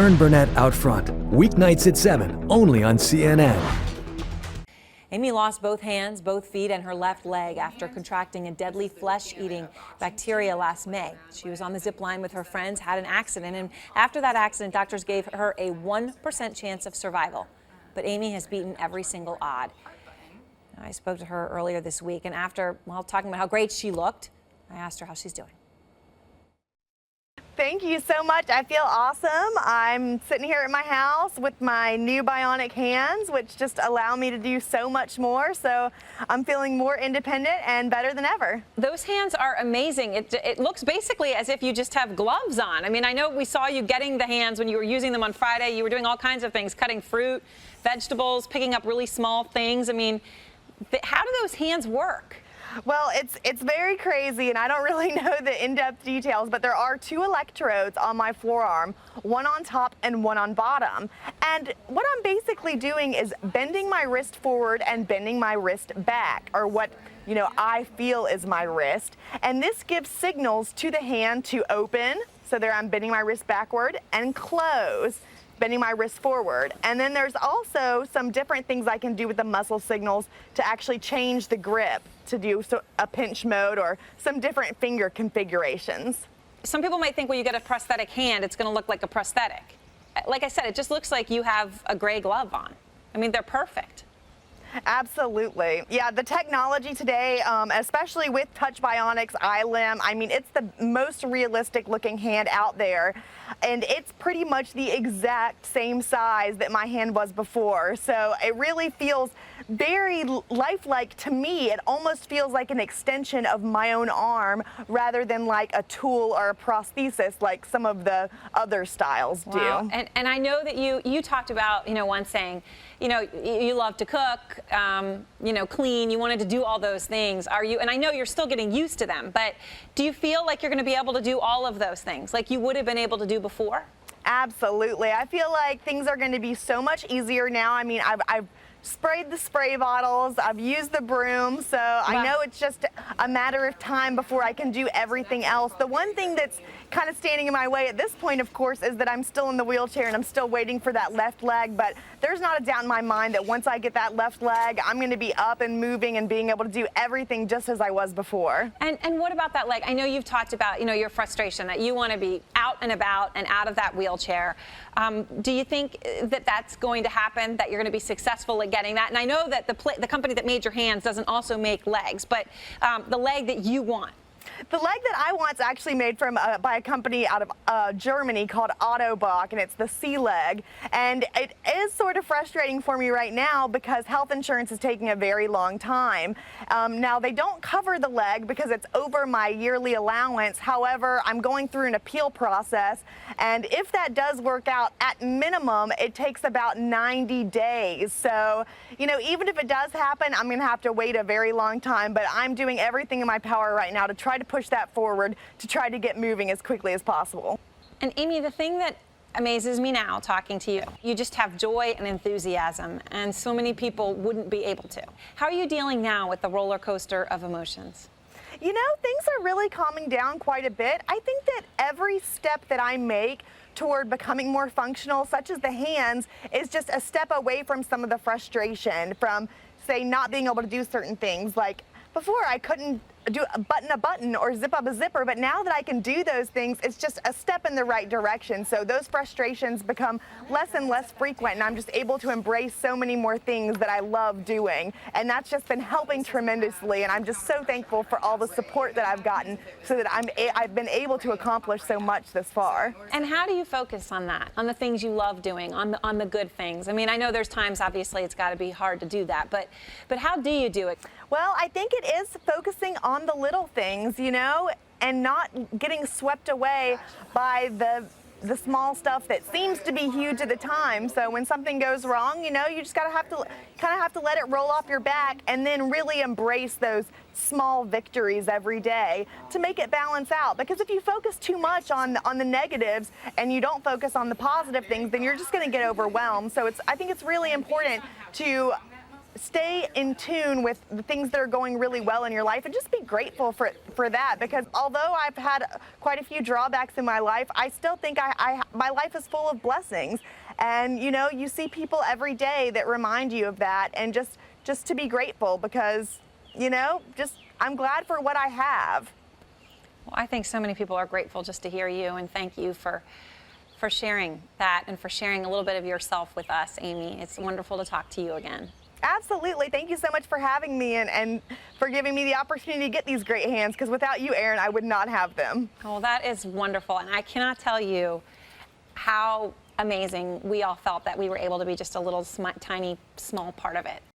Erin Burnett Out Front, weeknights at 7, only on CNN. Amy lost both hands, both feet, and her left leg after contracting a deadly flesh-eating bacteria last May. She was on the zip line with her friends, had an accident, and after that accident, doctors gave her a 1% chance of survival. But Amy has beaten every single odd. I spoke to her earlier this week, and after, well, talking about how great she looked, I asked her how she's doing. Thank you so much. I feel awesome. I'm sitting here at my house with my new bionic hands, which just allow me to do so much more. So I'm feeling more independent and better than ever. Those hands are amazing. It looks basically as if you just have gloves on. I mean, I know we saw you getting the hands when you were using them on Friday. You were doing all kinds of things, cutting fruit, vegetables, picking up really small things. I mean, how do those hands work? Well, it's very crazy, and I don't really know the in-depth details, but there are 2 electrodes on my forearm, one on top and one on bottom. And what I'm basically doing is bending my wrist forward and bending my wrist back, or what I feel is my wrist. And this gives signals to the hand to open. So there I'm bending my wrist backward, and close, bending my wrist forward. And then there's also some different things I can do with the muscle signals to actually change the grip, to do a pinch mode or some different finger configurations. Some people might think when you get a prosthetic hand, it's going to look like a prosthetic. Like I said, it just looks like you have a gray glove on. I mean, they're perfect. Absolutely. Yeah, the technology today, especially with Touch Bionics iLim, I mean, it's the most realistic looking hand out there. And it's pretty much the exact same size that my hand was before. So it really feels very lifelike to me. It almost feels like an extension of my own arm rather than like a tool or a prosthesis like some of the other styles do. Wow. And I know that you talked about, once saying, you love to cook, clean, you wanted to do all those things. And I know you're still getting used to them, but do you feel like you're going to be able to do all of those things like you would have been able to do before? Absolutely. I feel like things are going to be so much easier now. I mean, I've sprayed the spray bottles, I've used the broom, so wow. I know it's just a matter of time before I can do everything else. The one thing that's kind of standing in my way at this point, of course, is that I'm still in the wheelchair and I'm still waiting for that left leg, but there's not a doubt in my mind that once I get that left leg, I'm going to be up and moving and being able to do everything just as I was before. And what about that leg? I know you've talked about, your frustration that you want to be out and about and out of that wheelchair. Do you think that that's going to happen, that you're going to be successful at getting that? And I know that the company that made your hands doesn't also make legs, but the leg that you want. The leg that I want is actually made by a company out of Germany called Ottobock, and it's the C-leg. And it is sort of frustrating for me right now because health insurance is taking a very long time. Now, they don't cover the leg because it's over my yearly allowance. However, I'm going through an appeal process, and if that does work out, at minimum, it takes about 90 days. So, even if it does happen, I'm going to have to wait a very long time, but I'm doing everything in my power right now to try to push that forward, to try to get moving as quickly as possible. And Amy, the thing that amazes me now talking to you, you just have joy and enthusiasm, and so many people wouldn't be able to. How are you dealing now with the roller coaster of emotions? Things are really calming down quite a bit. I think that every step that I make toward becoming more functional, such as the hands, is just a step away from some of the frustration from, say, not being able to do certain things. Like before, I couldn't button a button or zip up a zipper, but now that I can do those things, it's just a step in the right direction. So those frustrations become less and less frequent, and I'm just able to embrace so many more things that I love doing. And that's just been helping tremendously, and I'm just so thankful for all the support that I've gotten so that I've been able to accomplish so much this far. And how do you focus on that, on the things you love doing, on the good things? I mean, I know there's times, obviously, it's got to be hard to do that, but how do you do it? Well, I think it is focusing on the little things, and not getting swept away by the small stuff that seems to be huge at the time. So when something goes wrong, you just have to let it roll off your back and then really embrace those small victories every day to make it balance out. Because if you focus too much on the negatives and you don't focus on the positive things, then you're just going to get overwhelmed. So I think it's really important to stay in tune with the things that are going really well in your life and just be grateful for that, because although I've had quite a few drawbacks in my life, I still think my life is full of blessings. And you know, you see people every day that remind you of that, and just to be grateful, because you know, I'm glad for what I have. Well, I think so many people are grateful just to hear you, and thank you for sharing that and for sharing a little bit of yourself with us, Amy. It's wonderful to talk to you again. Absolutely. Thank you so much for having me and for giving me the opportunity to get these great hands, because without you, Erin, I would not have them. Oh, that is wonderful. And I cannot tell you how amazing we all felt that we were able to be just a little tiny, small part of it.